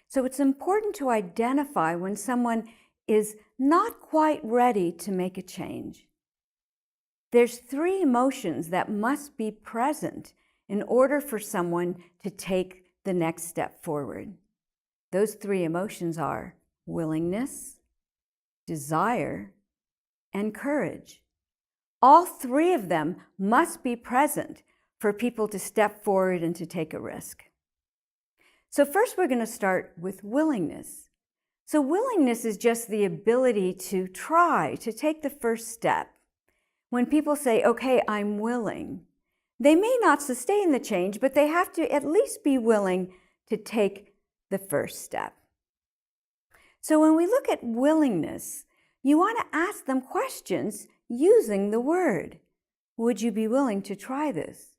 So it's important to identify when someone is not quite ready to make a change. There's 3 emotions that must be present in order for someone to take the next step forward. Those 3 emotions are willingness, desire, and courage. All 3 of them must be present for people to step forward and to take a risk. So first we're going to start with willingness. So willingness is just the ability to try, to take the first step. When people say, okay, I'm willing, they may not sustain the change, but they have to at least be willing to take the first step. So when we look at willingness, you want to ask them questions using the word. Would you be willing to try this?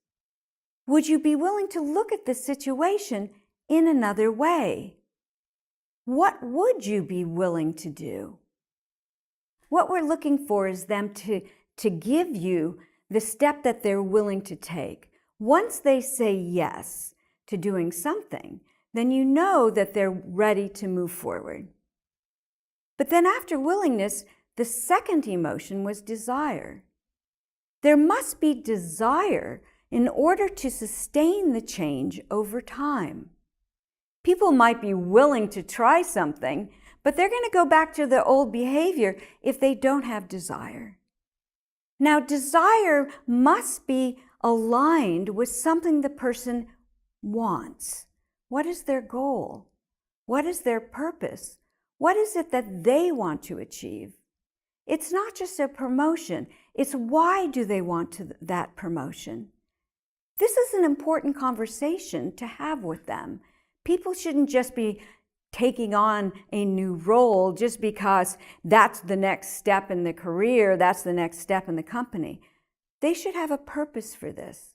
Would you be willing to look at this situation in another way? What would you be willing to do? What we're looking for is them to give you the step that they're willing to take. Once they say yes to doing something, then you know that they're ready to move forward. But then after willingness, the second emotion was desire. There must be desire in order to sustain the change over time. People might be willing to try something, but they're going to go back to their old behavior if they don't have desire. Now, desire must be aligned with something the person wants. What is their goal? What is their purpose? What is it that they want to achieve? It's not just a promotion. It's why do they want that promotion? This is an important conversation to have with them. People shouldn't just be taking on a new role just because that's the next step in the career, that's the next step in the company. They should have a purpose for this,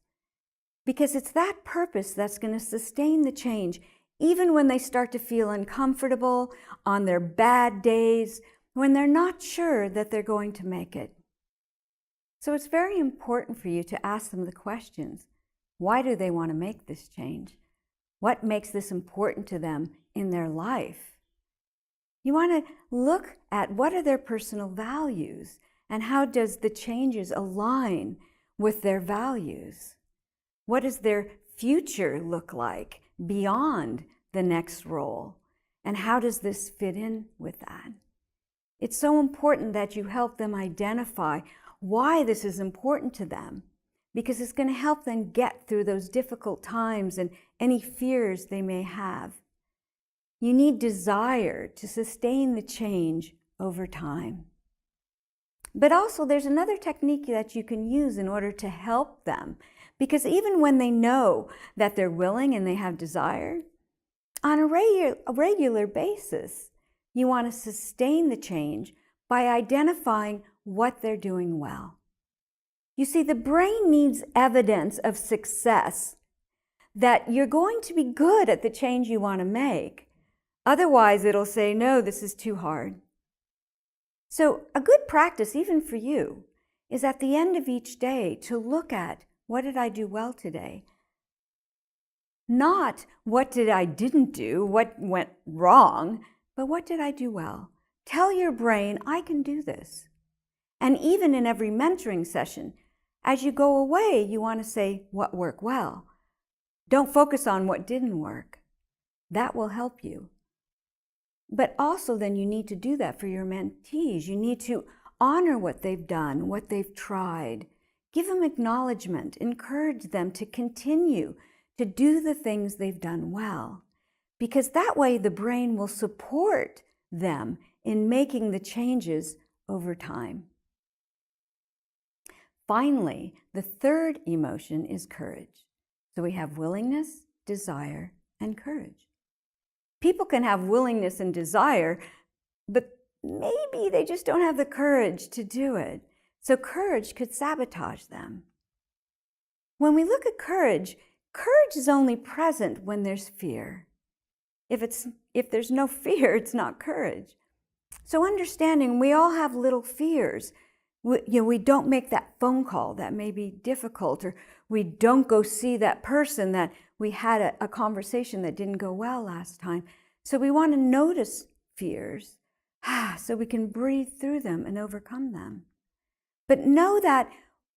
because it's that purpose that's going to sustain the change, even when they start to feel uncomfortable, on their bad days, when they're not sure that they're going to make it. So it's very important for you to ask them the questions. Why do they want to make this change? What makes this important to them in their life? You want to look at what are their personal values and how does the changes align with their values? What does their future look like beyond the next role? And how does this fit in with that? It's so important that you help them identify why this is important to them, because it's going to help them get through those difficult times and any fears they may have. You need desire to sustain the change over time. But also there's another technique that you can use in order to help them, because even when they know that they're willing and they have desire, on a regular basis, you want to sustain the change by identifying what they're doing well. You see, the brain needs evidence of success, that you're going to be good at the change you want to make. Otherwise, it'll say, no, this is too hard. So a good practice, even for you, is at the end of each day to look at, what did I do well today? Not what did I didn't do, what went wrong, but what did I do well? Tell your brain, I can do this. And even in every mentoring session, as you go away, you want to say what worked well. Don't focus on what didn't work. That will help you. But also then you need to do that for your mentees. You need to honor what they've done, what they've tried. Give them acknowledgement. Encourage them to continue to do the things they've done well. Because that way the brain will support them in making the changes over time. Finally, the third emotion is courage. So we have willingness, desire, and courage. People can have willingness and desire, but maybe they just don't have the courage to do it. So courage could sabotage them. When we look at courage, courage is only present when there's fear. If there's no fear, it's not courage. So understanding we all have little fears. We don't make that phone call that may be difficult, or we don't go see that person that we had a conversation that didn't go well last time. So we want to notice fears so we can breathe through them and overcome them. But know that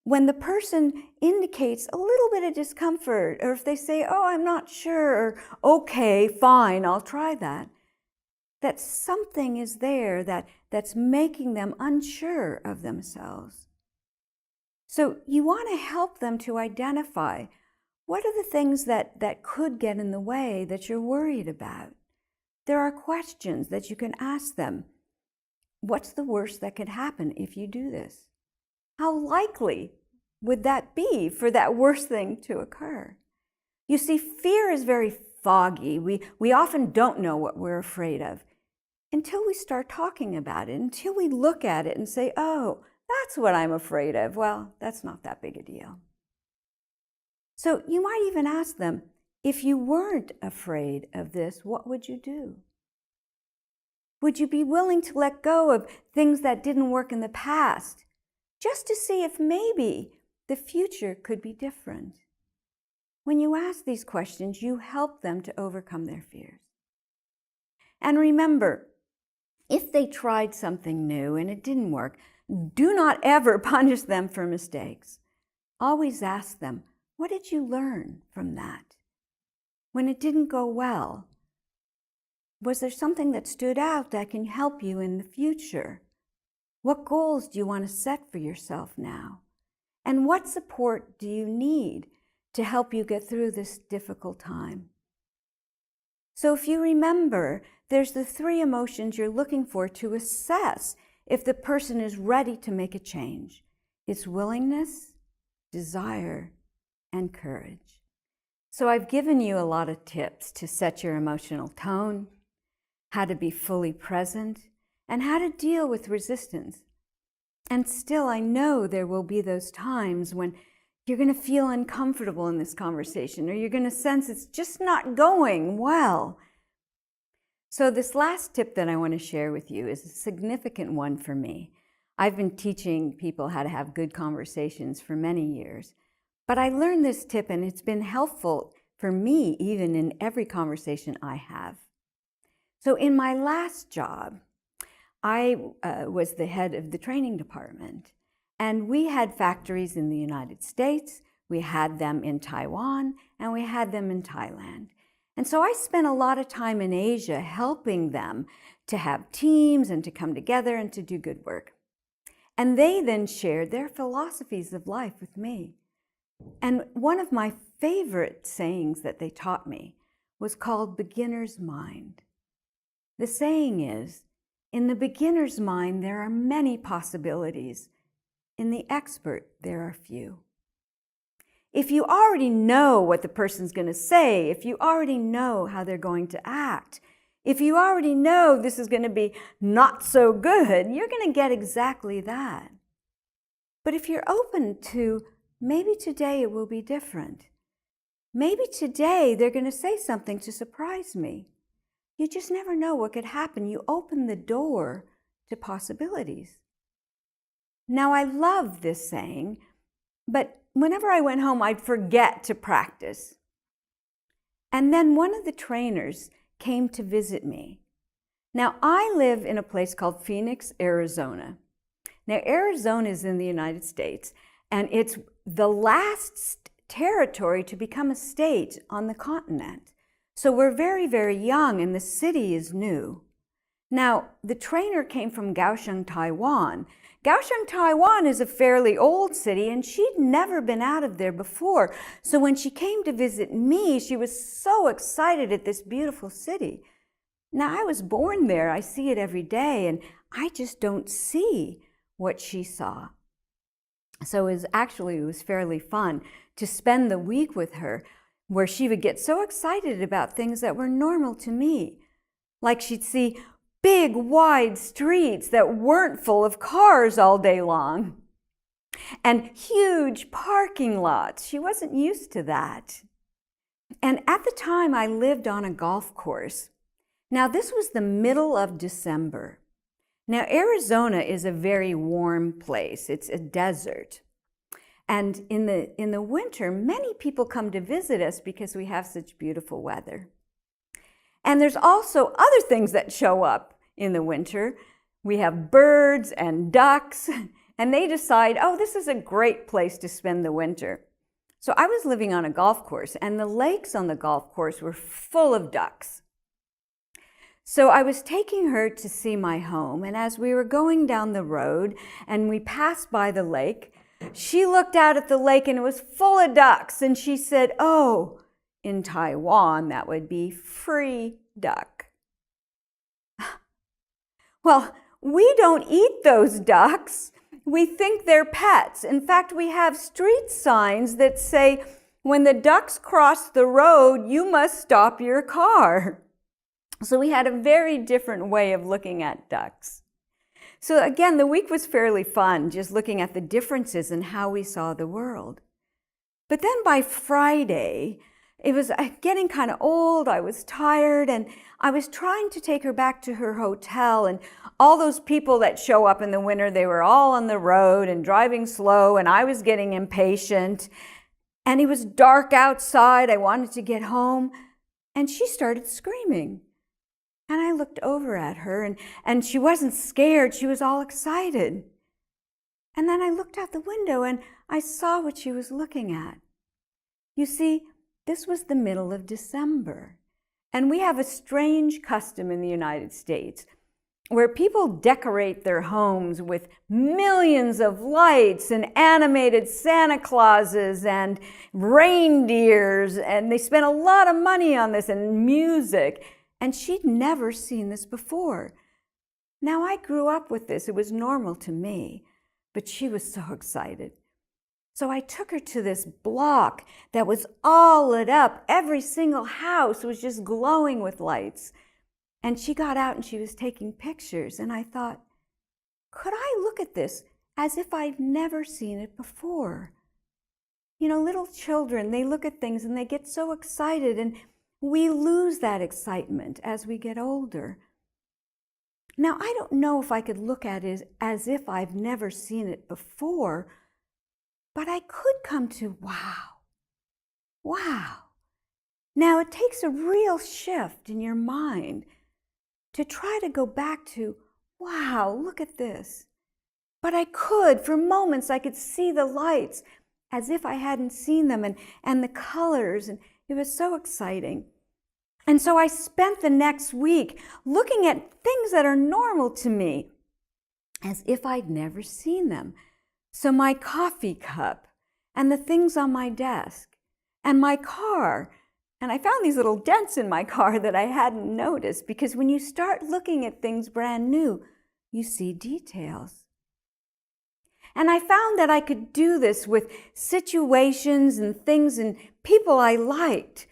when the person indicates a little bit of discomfort, or if they say, oh, I'm not sure, or okay, fine, I'll try that, that something is there that's making them unsure of themselves. So you want to help them to identify what are the things that could get in the way that you're worried about. There are questions that you can ask them. What's the worst that could happen if you do this? How likely would that be for that worst thing to occur? You see, fear is very foggy. We often don't know what we're afraid of until we start talking about it, until we look at it and say, oh, that's what I'm afraid of. Well, that's not that big a deal. So you might even ask them, if you weren't afraid of this, what would you do? Would you be willing to let go of things that didn't work in the past, just to see if maybe the future could be different? When you ask these questions, you help them to overcome their fears. And remember, if they tried something new and it didn't work, do not ever punish them for mistakes. Always ask them, what did you learn from that? When it didn't go well, was there something that stood out that can help you in the future? What goals do you want to set for yourself now? And what support do you need to help you get through this difficult time? So if you remember, there's the 3 emotions you're looking for to assess if the person is ready to make a change. It's willingness, desire, and courage. So I've given you a lot of tips to set your emotional tone, how to be fully present, and how to deal with resistance. And still, I know there will be those times when you're going to feel uncomfortable in this conversation, or you're going to sense it's just not going well. So this last tip that I want to share with you is a significant one for me. I've been teaching people how to have good conversations for many years, but I learned this tip and it's been helpful for me even in every conversation I have. So in my last job, I was the head of the training department, and we had factories in the United States, we had them in Taiwan, and we had them in Thailand. And so I spent a lot of time in Asia helping them to have teams and to come together and to do good work. And they then shared their philosophies of life with me. And one of my favorite sayings that they taught me was called beginner's mind. The saying is, in the beginner's mind, there are many possibilities. In the expert, there are few. If you already know what the person's going to say, if you already know how they're going to act, if you already know this is going to be not so good, you're going to get exactly that. But if you're open to, maybe today it will be different. Maybe today they're going to say something to surprise me. You just never know what could happen. You open the door to possibilities. Now, I love this saying, but whenever I went home, I'd forget to practice. And then one of the trainers came to visit me. Now, I live in a place called Phoenix, Arizona. Now, Arizona is in the United States, and it's the last territory to become a state on the continent. So we're very, very young, and the city is new. Now, the trainer came from Kaohsiung, Taiwan. Kaohsiung, Taiwan is a fairly old city, and she'd never been out of there before. So when she came to visit me, she was so excited at this beautiful city. Now, I was born there. I see it every day, and I just don't see what she saw. So it was fairly fun to spend the week with her, where she would get so excited about things that were normal to me. Like she'd see big, wide streets that weren't full of cars all day long, and huge parking lots. She wasn't used to that. And at the time, I lived on a golf course. Now, this was the middle of December. Now, Arizona is a very warm place. It's a desert. And in the winter, many people come to visit us because we have such beautiful weather. And there's also other things that show up in the winter. We have birds and ducks, and they decide, oh, this is a great place to spend the winter. So I was living on a golf course, and the lakes on the golf course were full of ducks. So I was taking her to see my home, and as we were going down the road and we passed by the lake, she looked out at the lake and it was full of ducks, and she said, oh, in Taiwan, that would be free duck. Well, we don't eat those ducks. We think they're pets. In fact, we have street signs that say, when the ducks cross the road, you must stop your car. So we had a very different way of looking at ducks. So again, the week was fairly fun, just looking at the differences in how we saw the world. But then by Friday, it was getting kind of old, I was tired, and I was trying to take her back to her hotel, and all those people that show up in the winter, they were all on the road and driving slow, and I was getting impatient, and it was dark outside, I wanted to get home, and she started screaming. And I looked over at her, and she wasn't scared, she was all excited. And then I looked out the window, and I saw what she was looking at. You see, this was the middle of December, and we have a strange custom in the United States where people decorate their homes with millions of lights and animated Santa Clauses and reindeers, and they spend a lot of money on this and music, and she'd never seen this before. Now, I grew up with this. It was normal to me, but she was so excited. So I took her to this block that was all lit up. Every single house was just glowing with lights. And she got out and she was taking pictures. And I thought, could I look at this as if I'd never seen it before? You know, little children, they look at things and they get so excited, and we lose that excitement as we get older. Now, I don't know if I could look at it as if I've never seen it before, but I could come to, wow. Now, it takes a real shift in your mind to try to go back to, wow, look at this. But I could, for moments, I could see the lights as if I hadn't seen them, and the colors, and it was so exciting. And so I spent the next week looking at things that are normal to me as if I'd never seen them. So my coffee cup, and the things on my desk, and my car. And I found these little dents in my car that I hadn't noticed, because when you start looking at things brand new, you see details. And I found that I could do this with situations and things and people I liked.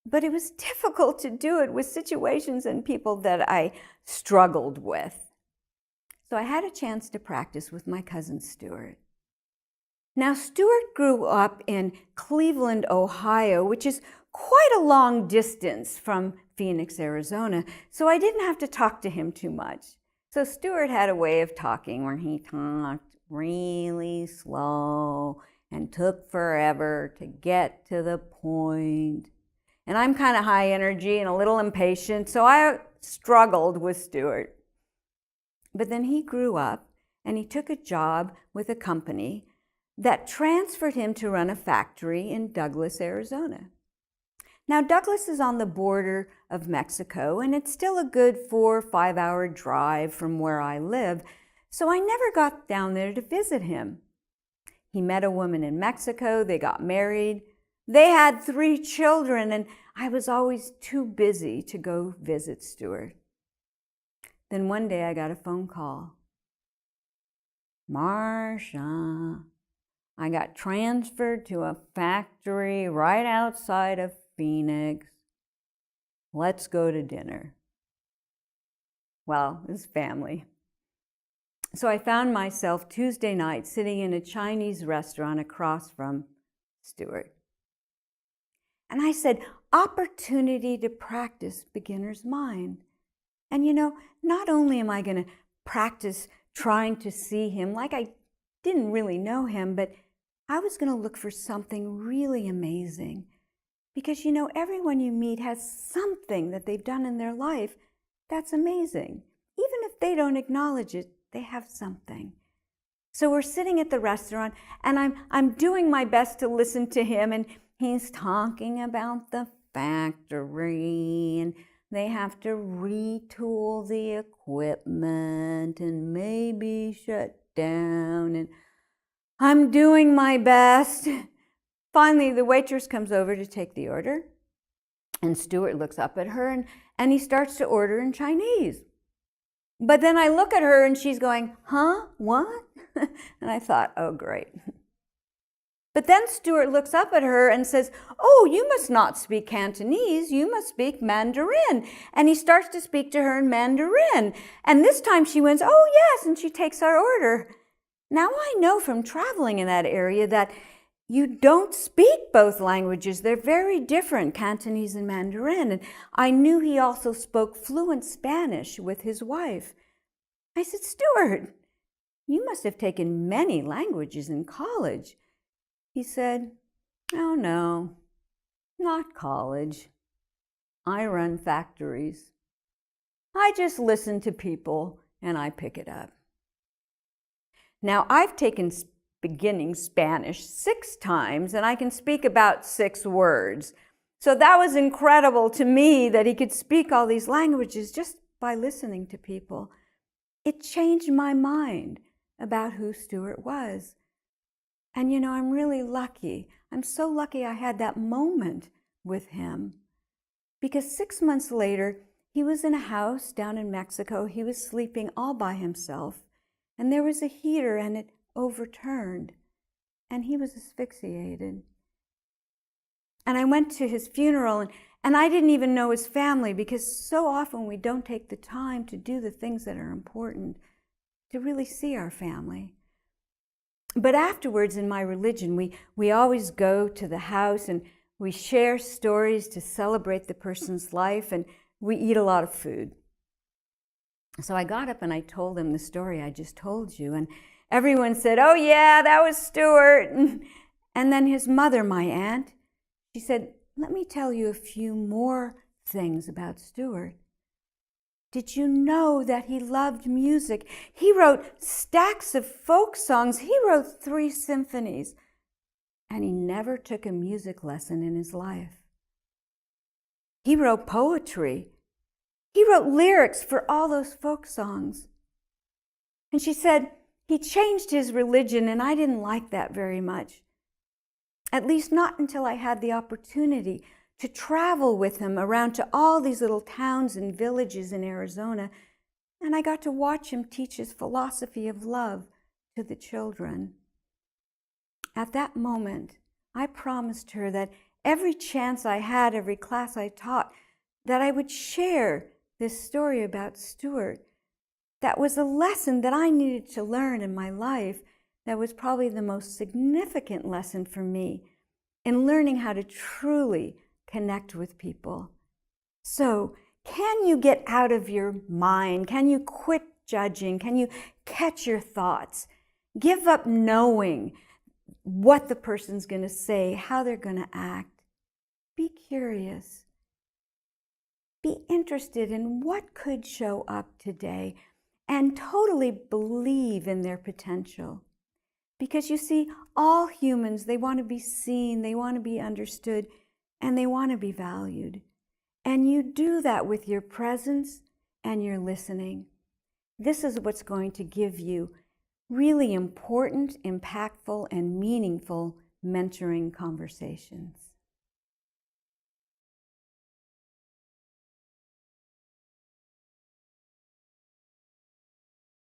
But it was difficult to do it with situations and people that I struggled with. So I had a chance to practice with my cousin Stuart. Now, Stuart grew up in Cleveland, Ohio, which is quite a long distance from Phoenix, Arizona, so I didn't have to talk to him too much. So Stuart had a way of talking where he talked really slow and took forever to get to the point. And I'm kind of high energy and a little impatient, so I struggled with Stuart. But then he grew up and he took a job with a company that transferred him to run a factory in Douglas, Arizona. Now, Douglas is on the border of Mexico, and it's still a good 4 or 5 hour drive from where I live, so I never got down there to visit him. He met a woman in Mexico, they got married, they had 3 children, and I was always too busy to go visit Stuart. Then one day I got a phone call. Marcia, I got transferred to a factory right outside of Phoenix. Let's go to dinner. Well, it was family. So I found myself Tuesday night sitting in a Chinese restaurant across from Stuart. And I said, opportunity to practice beginner's mind. And you know, not only am I going to practice trying to see him like I didn't really know him, but I was going to look for something really amazing. Because everyone you meet has something that they've done in their life that's amazing. Even if they don't acknowledge it, they have something. So we're sitting at the restaurant, and I'm doing my best to listen to him, and he's talking about the factory, and they have to retool the equipment and maybe shut down, and I'm doing my best. Finally, the waitress comes over to take the order, and Stuart looks up at her, and he starts to order in Chinese. But then I look at her, and she's going, huh, what? And I thought, oh, great. But then Stuart looks up at her and says, oh, you must not speak Cantonese, you must speak Mandarin. And he starts to speak to her in Mandarin. And this time she went, oh, yes, and she takes our order. Now I know from traveling in that area that you don't speak both languages. They're very different, Cantonese and Mandarin. And I knew he also spoke fluent Spanish with his wife. I said, Stuart, you must have taken many languages in college. He said, oh, no, not college. I run factories. I just listen to people and I pick it up. Now, I've taken beginning Spanish 6 times, and I can speak about 6 words. So that was incredible to me that he could speak all these languages just by listening to people. It changed my mind about who Stuart was. And I'm really lucky. I'm so lucky I had that moment with him. Because 6 months later, he was in a house down in Mexico. He was sleeping all by himself. And there was a heater, and it overturned. And he was asphyxiated. And I went to his funeral, and I didn't even know his family, because so often we don't take the time to do the things that are important, to really see our family. But afterwards, in my religion, we always go to the house, and we share stories to celebrate the person's life, and we eat a lot of food. So I got up and I told him the story I just told you, and everyone said, oh yeah, that was Stuart. And then his mother, my aunt, she said, let me tell you a few more things about Stuart. Did you know that he loved music? He wrote stacks of folk songs. He wrote 3 symphonies, and he never took a music lesson in his life. He wrote poetry. He wrote lyrics for all those folk songs. And she said, he changed his religion, and I didn't like that very much. At least not until I had the opportunity to travel with him around to all these little towns and villages in Arizona, and I got to watch him teach his philosophy of love to the children. At that moment, I promised her that every chance I had, every class I taught, that I would share this story about Stuart. That was a lesson that I needed to learn in my life. That was probably the most significant lesson for me in learning how to truly connect with people. So, can you get out of your mind? Can you quit judging? Can you catch your thoughts? Give up knowing what the person's going to say, how they're going to act. Be curious. Be interested in what could show up today, and totally believe in their potential. Because you see, all humans, they want to be seen, they want to be understood, and they want to be valued. And you do that with your presence and your listening. This is what's going to give you really important, impactful, and meaningful mentoring conversations.